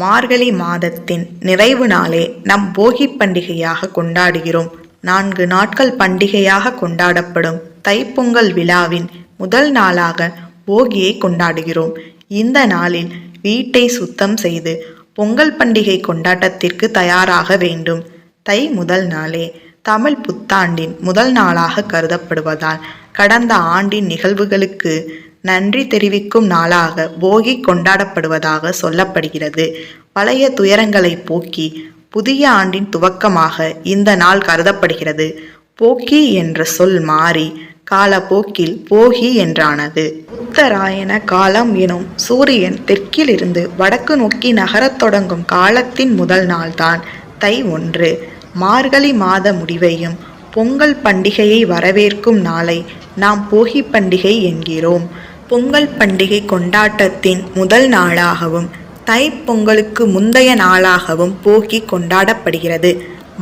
மார்கழி மாதத்தின் நிறைவு நாளே நம் போகி பண்டிகையாக கொண்டாடுகிறோம். 4 நாட்கள் பண்டிகையாக கொண்டாடப்படும் தைப்பொங்கல் விழாவின் முதல் நாளாக போகியை கொண்டாடுகிறோம். இந்த நாளில் வீட்டை சுத்தம் செய்து பொங்கல் பண்டிகை கொண்டாட்டத்திற்கு தயாராக வேண்டும். தை முதல் நாளே தமிழ் புத்தாண்டின் முதல் நாளாக கருதப்படுவதால் கடந்த ஆண்டின் நிகழ்வுகளுக்கு நன்றி தெரிவிக்கும் நாளாக போகி கொண்டாடப்படுவதாக சொல்லப்படுகிறது. பழைய துயரங்களை போக்கி புதிய ஆண்டின் துவக்கமாக இந்த நாள் கருதப்படுகிறது. போக்கி என்ற சொல் மாறி காலப்போக்கில் போகி என்றானது. உத்தராயண காலம் எனும் சூரியன் தெற்கிலிருந்து வடக்கு நோக்கி நகரத் தொடங்கும் காலத்தின் முதல் நாள்தான் தை 1. மார்கழி மாத முடிவையும் பொங்கல் பண்டிகையை வரவேற்கும் நாளை நாம் போகி பண்டிகை என்கிறோம். பொங்கல் பண்டிகை கொண்டாட்டத்தின் முதல் நாளாகவும் தை பொங்கலுக்கு முந்தைய நாளாகவும் போகி கொண்டாடப்படுகிறது.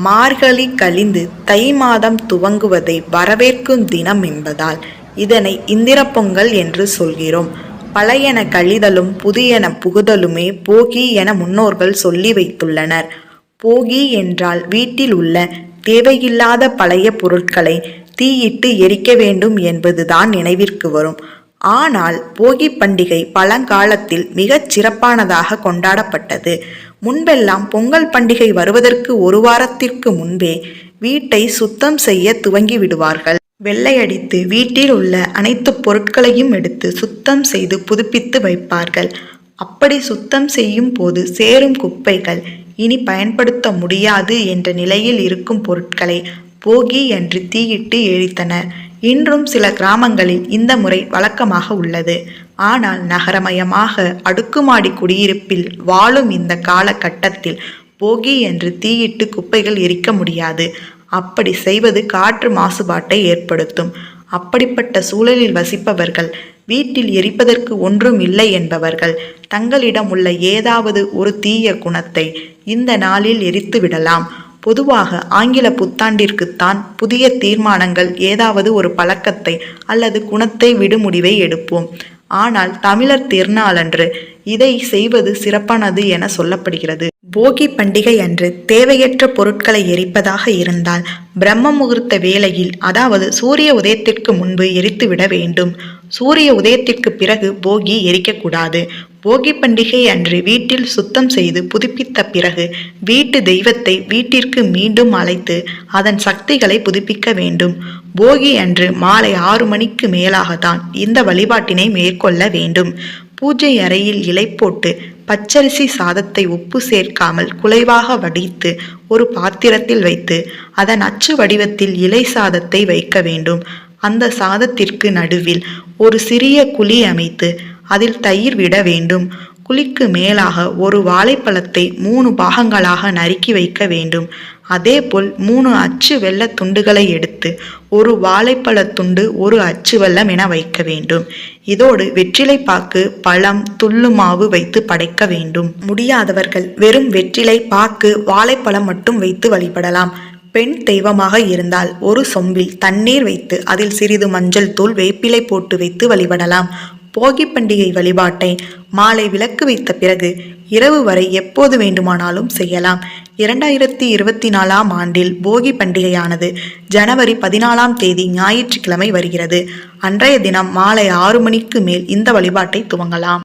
மார்கழி கழிந்து தை மாதம் துவங்குவதை வரவேற்கும் தினம் என்பதால் இதனை இந்திர பொங்கல் என்று சொல்கிறோம். பழையன கழிதலும் புதியன புகுதலுமே போகி என முன்னோர்கள் சொல்லி வைத்துள்ளனர். போகி என்றால் வீட்டில் உள்ள தேவையில்லாத பழைய பொருட்களை தீயிட்டு எரிக்க வேண்டும் என்பதுதான் நினைவிற்கு வரும். ஆனால் போகி பண்டிகை பழங்காலத்தில் மிகச் சிறப்பானதாக கொண்டாடப்பட்டது. முன்பெல்லாம் பொங்கல் பண்டிகை வருவதற்கு ஒரு வாரத்திற்கு முன்பே வீட்டை சுத்தம் செய்ய துவங்கி விடுவார்கள். வெள்ளையடித்து வீட்டில் உள்ள அனைத்து பொருட்களையும் எடுத்து சுத்தம் செய்து புதுப்பித்து வைப்பார்கள். அப்படி சுத்தம் செய்யும் போது சேரும் குப்பைகள் இனி பயன்படுத்த முடியாது என்ற நிலையில் இருக்கும் பொருட்களை போகி என்று தீயிட்டு எரித்தனர். இன்றும் சில கிராமங்களில் இந்த முறை வழக்கமாக உள்ளது. ஆனால் நகரமயமாக அடுக்குமாடி குடியிருப்பில் வாழும் இந்த காலகட்டத்தில் போகி என்று தீயிட்டு குப்பைகள் எரிக்க முடியாது. அப்படி செய்வது காற்று மாசுபாட்டை ஏற்படுத்தும். அப்படிப்பட்ட சூழலில் வசிப்பவர்கள், வீட்டில் எரிப்பதற்கு ஒன்றும் இல்லை என்பவர்கள் தங்களிடம் உள்ள ஏதாவது ஒரு தீய குணத்தை இந்த நாளில் எரித்து விடலாம். பொதுவாக ஆங்கில புத்தாண்டிற்குத்தான் புதிய தீர்மானங்கள், ஏதாவது ஒரு பழக்கத்தை அல்லது குணத்தை விடுமுடிவை எடுப்போம். ஆனால் தமிழர் திருநாளன்று இதை செய்வது சிறப்பானது என சொல்லப்படுகிறது. போகி பண்டிகை அன்று தேவையற்ற பொருட்களை எரிப்பதாக இருந்தால் பிரம்ம முகூர்த்த வேளையில், அதாவது சூரிய உதயத்திற்கு முன்பு எரித்துவிட வேண்டும். சூரிய உதயத்திற்கு பிறகு போகி எரிக்கக்கூடாது. போகி பண்டிகை அன்று வீட்டில் சுத்தம் செய்து புதுப்பித்த பிறகு வீட்டு தெய்வத்தை வீட்டிற்கு மீண்டும் அழைத்து அதன் சக்திகளை புதுப்பிக்க வேண்டும். போகி அன்று மாலை 6 மணிக்கு மேலாகத்தான் இந்த வழிபாட்டினை மேற்கொள்ள வேண்டும். பூஜை அறையில் இலை போட்டு பச்சரிசி சாதத்தை உப்பு சேர்க்காமல் குலைவாக வடித்து ஒரு பாத்திரத்தில் வைத்து அதன் அச்சு வடிவத்தில் இலை சாதத்தை வைக்க வேண்டும். அந்த சாதத்திற்கு நடுவில் ஒரு சிறிய குழி அமைத்து அதில் தயிர் விட வேண்டும். குழிக்கு மேலாக ஒரு வாழைப்பழத்தை 3 பாகங்களாக நறுக்கி வைக்க வேண்டும். அதேபோல் 3 அச்சு வெள்ள துண்டுகளை எடுத்து ஒரு வாழைப்பழத்துண்டு, ஒரு அச்சு வெல்லம் என வைக்க வேண்டும். இதோடு வெற்றிலை பாக்கு, பழம், துள்ளு மாவு வைத்து படைக்க வேண்டும். முடியாதவர்கள் வெறும் வெற்றிலை பாக்கு, வாழைப்பழம் மட்டும் வைத்து வழிபடலாம். பெண் தெய்வமாக இருந்தால் ஒரு சொம்பில் தண்ணீர் வைத்து அதில் சிறிது மஞ்சள் தூள், வேப்பிலை போட்டு வைத்து வழிபடலாம். போகி பண்டிகை வழிபாட்டை மாலை விளக்கு வைத்த பிறகு இரவு வரை எப்போது வேண்டுமானாலும் செய்யலாம். 2024ஆம் ஆண்டில் போகி பண்டிகையானது ஜனவரி 14ஆம் தேதி ஞாயிற்றுக்கிழமை வருகிறது. அன்றைய தினம் மாலை 6 மணிக்கு மேல் இந்த வழிபாட்டை துவங்கலாம்.